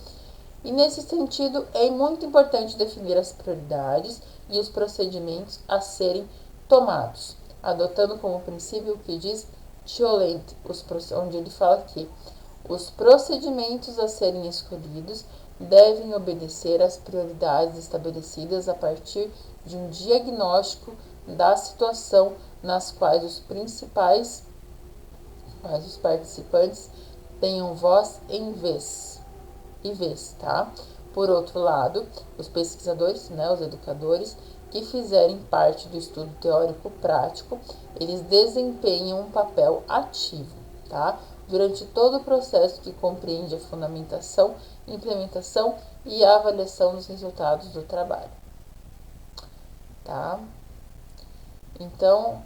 E nesse sentido, é muito importante definir as prioridades e os procedimentos a serem tomados, adotando como princípio o que diz Cholent, onde ele fala que os procedimentos a serem escolhidos devem obedecer às prioridades estabelecidas a partir de um diagnóstico da situação nas quais os participantes tenham voz e vez, tá? Por outro lado, os pesquisadores, os educadores, que fizerem parte do estudo teórico prático, eles desempenham um papel ativo, tá? Durante todo o processo que compreende a fundamentação, implementação e a avaliação dos resultados do trabalho, tá? Então,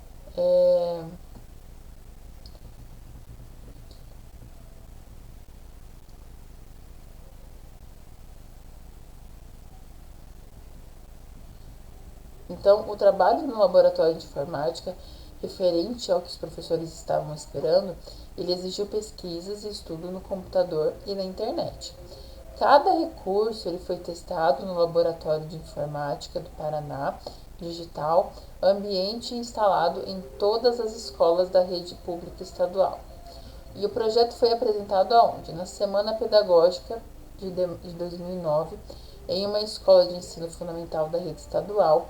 o trabalho no laboratório de informática, referente ao que os professores estavam esperando, ele exigiu pesquisas e estudo no computador e na internet. Cada recurso ele foi testado no Laboratório de Informática do Paraná Digital, ambiente instalado em todas as escolas da rede pública estadual. E o projeto foi apresentado aonde? Na Semana Pedagógica de 2009, em uma escola de ensino fundamental da rede estadual.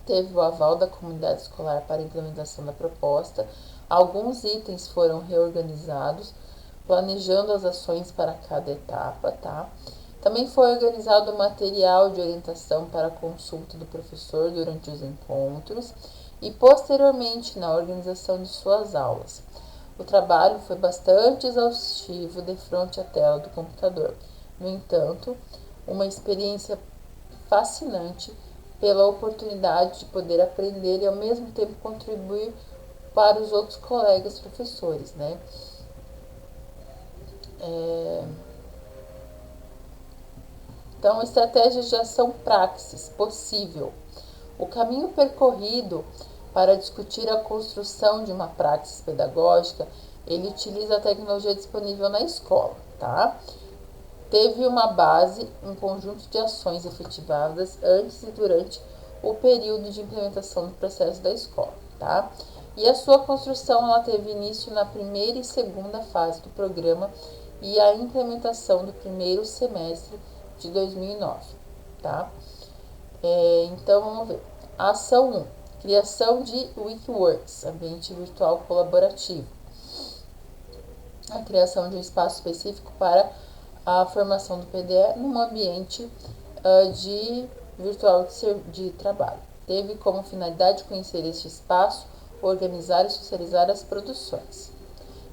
Teve o aval da comunidade escolar para a implementação da proposta. Alguns itens foram reorganizados, planejando as ações para cada etapa, tá? Também foi organizado material de orientação para consulta do professor durante os encontros e posteriormente na organização de suas aulas. O trabalho foi bastante exaustivo de frente à tela do computador. No entanto, uma experiência fascinante pela oportunidade de poder aprender e ao mesmo tempo contribuir para os outros colegas professores, né? Então, estratégias de ação praxis possível. O caminho percorrido para discutir a construção de uma praxis pedagógica, ele utiliza a tecnologia disponível na escola, tá? Teve uma base, um conjunto de ações efetivadas antes e durante o período de implementação do processo da escola, tá? E a sua construção, ela teve início na primeira e segunda fase do programa e a implementação do primeiro semestre de 2009, tá? Então, vamos ver. A ação 1, criação de Wikiworks, ambiente virtual colaborativo. A criação de um espaço específico para a formação do PDE num ambiente de virtual de trabalho. Teve como finalidade conhecer este espaço, organizar e socializar as produções.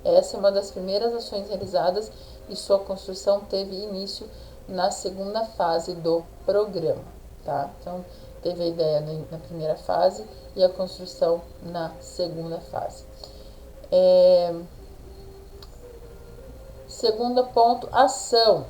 Essa é uma das primeiras ações realizadas e sua construção teve início na segunda fase do programa, tá? Então, teve a ideia na primeira fase e a construção na segunda fase. Segundo ponto, ação,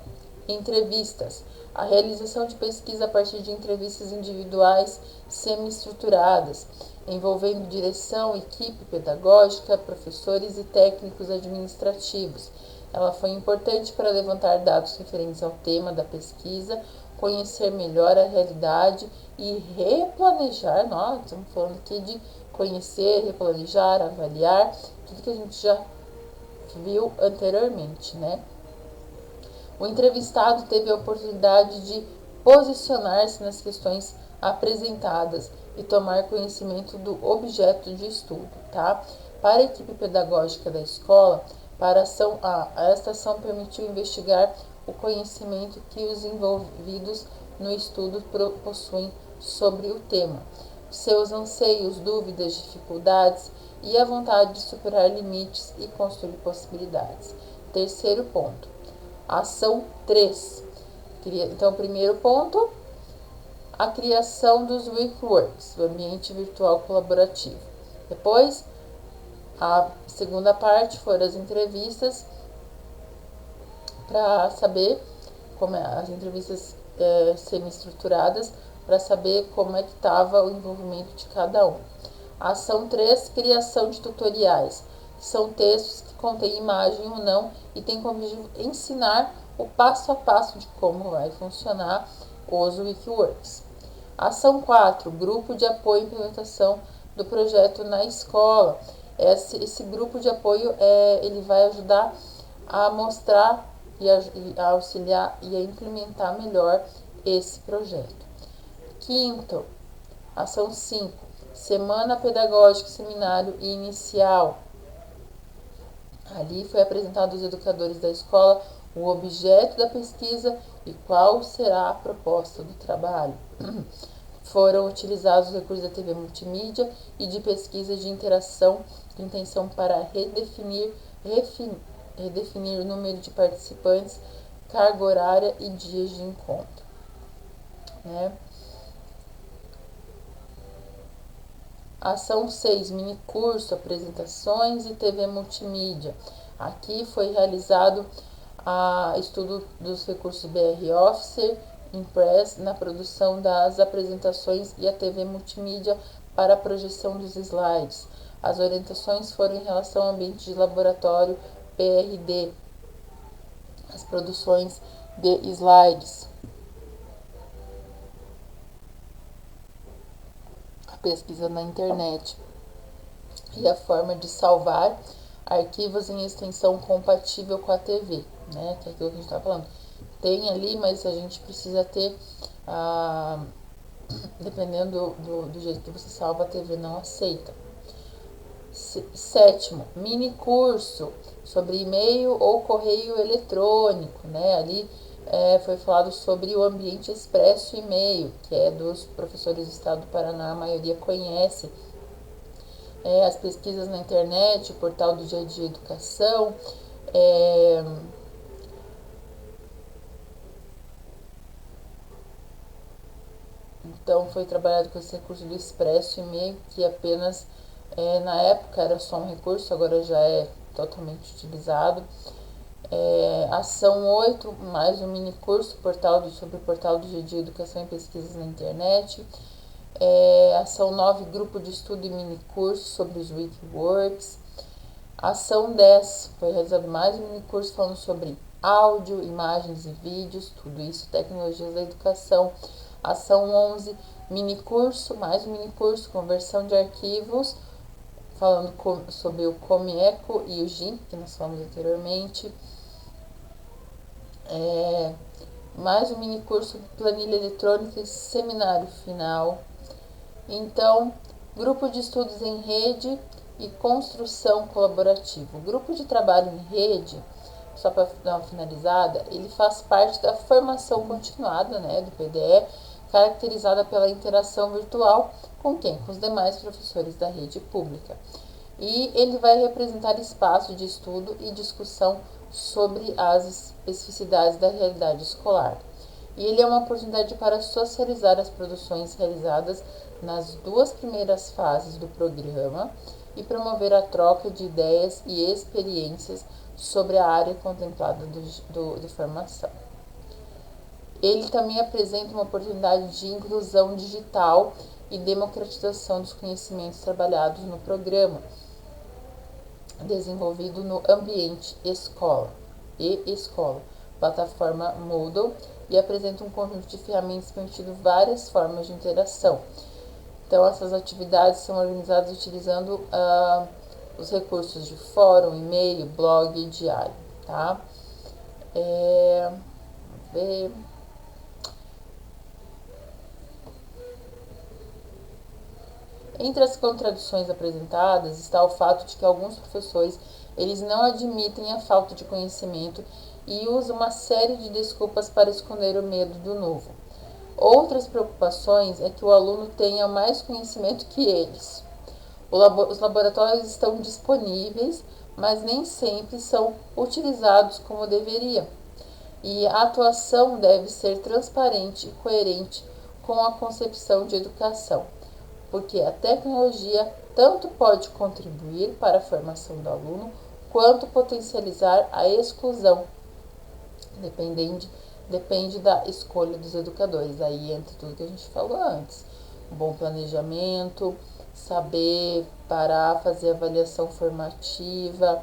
entrevistas. A realização de pesquisa a partir de entrevistas individuais semi-estruturadas, envolvendo direção, equipe pedagógica, professores e técnicos administrativos. Ela foi importante para levantar dados referentes ao tema da pesquisa, conhecer melhor a realidade e replanejar. Nós estamos falando aqui de conhecer, replanejar, avaliar, tudo que a gente já viu anteriormente, né? O entrevistado teve a oportunidade de posicionar-se nas questões apresentadas e tomar conhecimento do objeto de estudo, tá? Para a equipe pedagógica da escola, esta ação permitiu investigar o conhecimento que os envolvidos no estudo possuem sobre o tema, seus anseios, dúvidas, dificuldades e a vontade de superar limites e construir possibilidades. Terceiro ponto, ação 3. Então, primeiro ponto, a criação dos Wikworks, o ambiente virtual colaborativo. Depois, a segunda parte foram as entrevistas, para saber como as entrevistas semi-estruturadas, para saber como é que estava o envolvimento de cada um. Ação 3, criação de tutoriais. São textos que contêm imagem ou não e tem como objetivo ensinar o passo a passo de como vai funcionar os Wikworks. Ação 4, grupo de apoio e implementação do projeto na escola. Esse grupo de apoio ele vai ajudar a mostrar e a auxiliar e a implementar melhor esse projeto. Quinto, ação 5, semana pedagógica, seminário inicial. Ali foi apresentado aos educadores da escola o objeto da pesquisa e qual será a proposta do trabalho. Foram utilizados os recursos da TV multimídia e de pesquisa de interação com intenção para redefinir o número de participantes, carga horária e dias de encontro, né? Ação 6, mini curso, apresentações e TV multimídia. Aqui foi realizado estudo dos recursos BR Officer, Impress na produção das apresentações e a TV multimídia para a projeção dos slides. As orientações foram em relação ao ambiente de laboratório PRD, as produções de slides, a pesquisa na internet e a forma de salvar arquivos em extensão compatível com a TV, né? Que é aquilo que a gente está falando. Tem ali, mas a gente precisa ter, dependendo do jeito que você salva, a TV não aceita. Sétimo, mini curso sobre e-mail ou correio eletrônico, né? Ali foi falado sobre o ambiente expresso e-mail, que é dos professores do estado do Paraná, a maioria conhece. As pesquisas na internet, o portal do Dia a Dia Educação, então foi trabalhado com esse recurso do expresso e-mail, que apenas na época era só um recurso, agora já é totalmente utilizado. Ação 8, mais um mini curso sobre o portal do Dia a Dia Educação e Pesquisas na internet. Ação 9, grupo de estudo e mini curso sobre os Wikworks. Ação 10, foi realizado mais um mini curso falando sobre áudio, imagens e vídeos, tudo isso, tecnologias da educação. Ação 11, mini curso, mais um mini curso, conversão de arquivos, falando sobre o Comieco e o GIMP, que nós falamos anteriormente. Mais um mini curso, planilha eletrônica e seminário final. Então, grupo de estudos em rede e construção colaborativa. O grupo de trabalho em rede, só para dar uma finalizada, ele faz parte da formação continuada, né, do PDE, caracterizada pela interação virtual com quem? Com os demais professores da rede pública. E ele vai representar espaço de estudo e discussão sobre as especificidades da realidade escolar. E ele é uma oportunidade para socializar as produções realizadas nas 2 primeiras fases do programa e promover a troca de ideias e experiências sobre a área contemplada de formação. Ele também apresenta uma oportunidade de inclusão digital e democratização dos conhecimentos trabalhados no programa, desenvolvido no ambiente escola, plataforma Moodle, e apresenta um conjunto de ferramentas permitindo várias formas de interação. Então, essas atividades são organizadas utilizando os recursos de fórum, e-mail, blog e diário, tá? Vamos ver. Entre as contradições apresentadas está o fato de que alguns professores eles não admitem a falta de conhecimento e usam uma série de desculpas para esconder o medo do novo. Outras preocupações é que o aluno tenha mais conhecimento que eles. Os laboratórios estão disponíveis, mas nem sempre são utilizados como deveria. E a atuação deve ser transparente e coerente com a concepção de educação, porque a tecnologia tanto pode contribuir para a formação do aluno, quanto potencializar a exclusão. Depende da escolha dos educadores. Aí entra tudo que a gente falou antes. Um bom planejamento, saber parar, fazer avaliação formativa,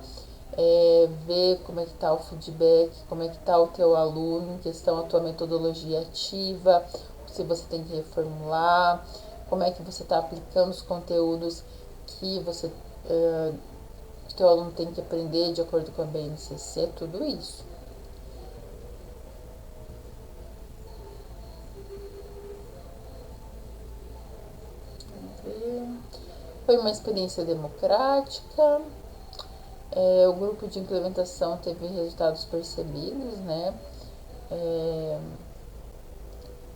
ver como é que está o feedback, como é que está o teu aluno, em questão a tua metodologia ativa, se você tem que reformular, como é que você está aplicando os conteúdos que que teu aluno tem que aprender de acordo com a BNCC, tudo isso. Foi uma experiência democrática. O grupo de implementação teve resultados percebidos, né?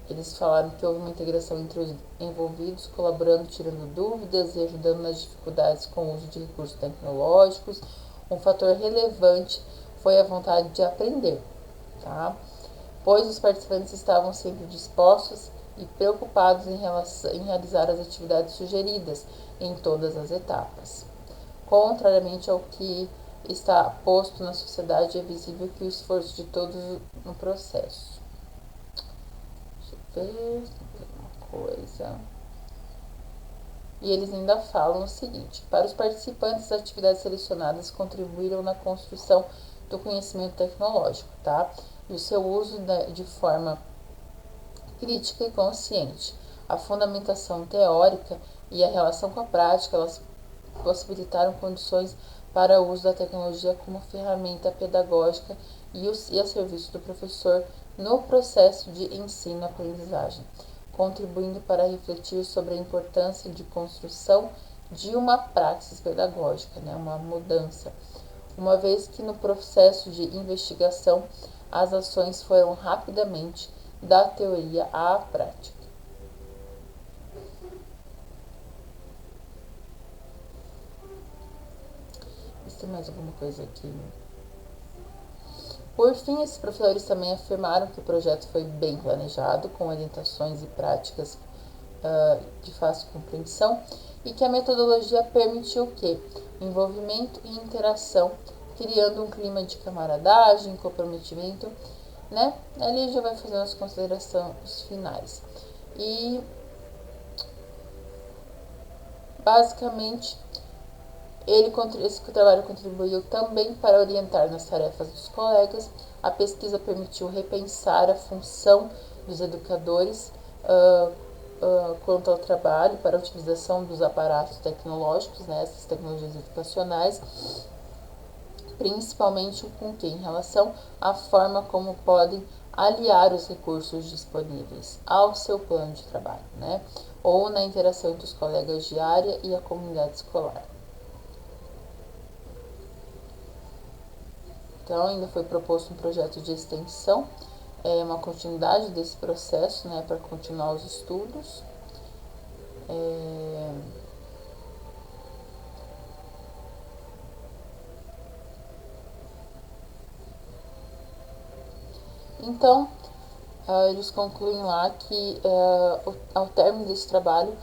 Eles falaram que houve uma integração entre os envolvidos, colaborando, tirando dúvidas e ajudando nas dificuldades com o uso de recursos tecnológicos. Um fator relevante foi a vontade de aprender, tá? Pois os participantes estavam sempre dispostos e preocupados em realizar as atividades sugeridas em todas as etapas. Contrariamente ao que está posto na sociedade, é visível que o esforço de todos no processo. Deixa eu ver uma coisa. E eles ainda falam o seguinte: para os participantes, as atividades selecionadas contribuíram na construção do conhecimento tecnológico, tá? E o seu uso de forma crítica e consciente. A fundamentação teórica e a relação com a prática, elas possibilitaram condições para o uso da tecnologia como ferramenta pedagógica e a serviço do professor no processo de ensino-aprendizagem, contribuindo para refletir sobre a importância de construção de uma praxis pedagógica, né, uma mudança, uma vez que no processo de investigação as ações foram rapidamente da teoria à prática. Tem mais alguma coisa aqui? Por fim, esses professores também afirmaram que o projeto foi bem planejado, com orientações e práticas de fácil compreensão, e que a metodologia permitiu que envolvimento e interação, criando um clima de camaradagem, comprometimento, né? Ali já vai fazendo as considerações finais. E basicamente esse trabalho contribuiu também para orientar nas tarefas dos colegas. A pesquisa permitiu repensar a função dos educadores quanto ao trabalho para a utilização dos aparatos tecnológicos, né, essas tecnologias educacionais, principalmente com que em relação à forma como podem aliar os recursos disponíveis ao seu plano de trabalho, né, ou na interação entre os colegas de área e a comunidade escolar. Então, ainda foi proposto um projeto de extensão é uma continuidade desse processo, né, para continuar os estudos. Então, eles concluem lá que ao término desse trabalho,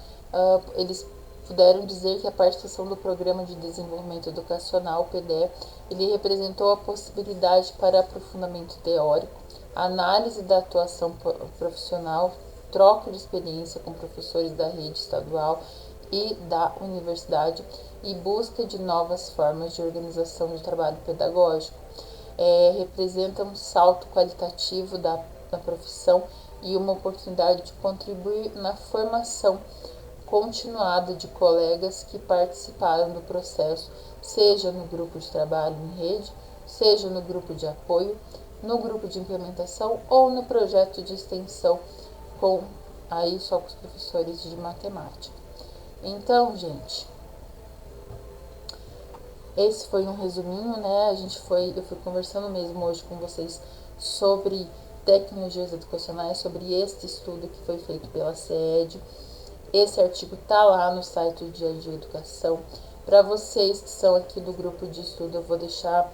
eles puderam dizer que a participação do Programa de Desenvolvimento Educacional, PDE, ele representou a possibilidade para aprofundamento teórico, análise da atuação profissional, troca de experiência com professores da rede estadual e da universidade e busca de novas formas de organização do trabalho pedagógico. Representa um salto qualitativo da profissão e uma oportunidade de contribuir na formação continuada de colegas que participaram do processo, seja no grupo de trabalho em rede, seja no grupo de apoio, no grupo de implementação ou no projeto de extensão só com os professores de matemática. Então, gente, esse foi um resuminho, né? Eu fui conversando mesmo hoje com vocês sobre tecnologias educacionais, sobre este estudo que foi feito pela CED. Esse artigo tá lá no site do Dia de Educação. Para vocês que são aqui do grupo de estudo, eu vou deixar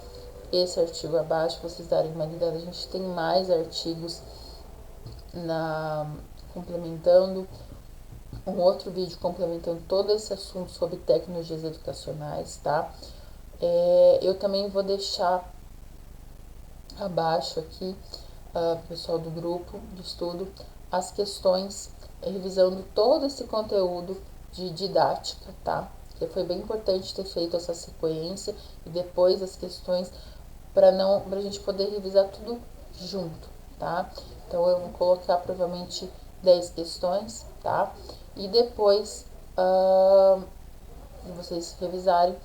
esse artigo abaixo para vocês darem uma lida. A gente tem mais artigos complementando, um outro vídeo complementando todo esse assunto sobre tecnologias educacionais, tá? Eu também vou deixar abaixo aqui, pessoal do grupo de estudo, as questões, revisando todo esse conteúdo de didática, tá? Que foi bem importante ter feito essa sequência e depois as questões pra gente poder revisar tudo junto, tá? Então eu vou colocar provavelmente 10 questões, tá? E depois de vocês revisarem,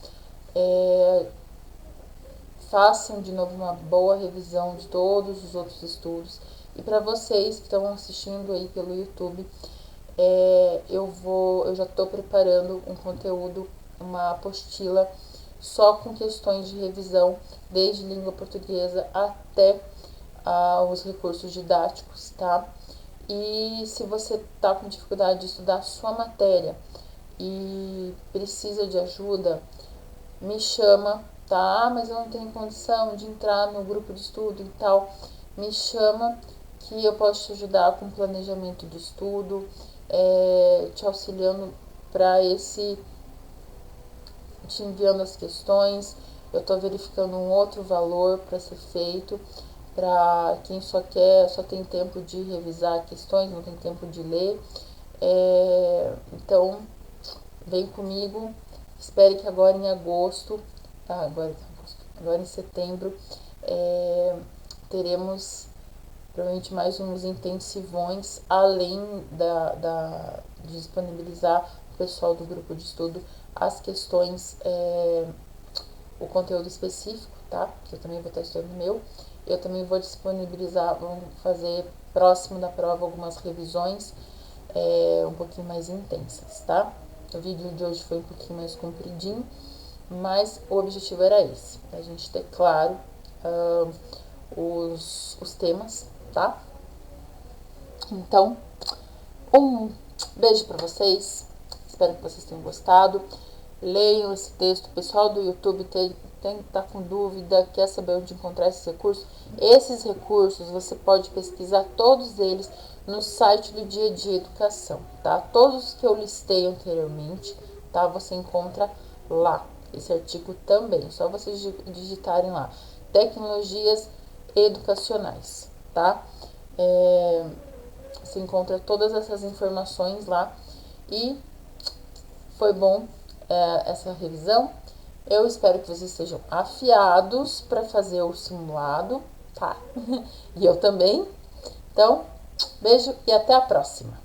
façam de novo uma boa revisão de todos os outros estudos. E para vocês que estão assistindo aí pelo YouTube, eu já estou preparando um conteúdo, uma apostila só com questões de revisão, desde língua portuguesa até os recursos didáticos, tá? E se você está com dificuldade de estudar a sua matéria e precisa de ajuda, me chama, tá? Mas eu não tenho condição de entrar no grupo de estudo e tal. Me chama que eu posso te ajudar com planejamento de estudo, te auxiliando te enviando as questões. Eu estou verificando um outro valor para ser feito, para quem só tem tempo de revisar questões, não tem tempo de ler. Então, vem comigo. Espere que agora em agosto, agora em setembro, teremos provavelmente mais uns intensivões, além de disponibilizar o pessoal do grupo de estudo as questões, o conteúdo específico, tá? Que eu também vou estar estudando meu. Eu também vou disponibilizar, vamos fazer próximo da prova algumas revisões um pouquinho mais intensas, tá? O vídeo de hoje foi um pouquinho mais compridinho, mas o objetivo era esse, a gente ter claro os temas, tá? Então, um beijo para vocês, espero que vocês tenham gostado. Leiam esse texto. O pessoal do YouTube tem que estar com dúvida, quer saber onde encontrar esses recursos. Esses recursos você pode pesquisar todos eles no site do Dia de Educação, tá? Todos os que eu listei anteriormente, tá? Você encontra lá. Esse artigo também, só vocês digitarem lá. Tecnologias educacionais, tá? Você encontra todas essas informações lá. E foi bom essa revisão. Eu espero que vocês estejam afiados para fazer o simulado, tá? E eu também. Então, beijo e até a próxima.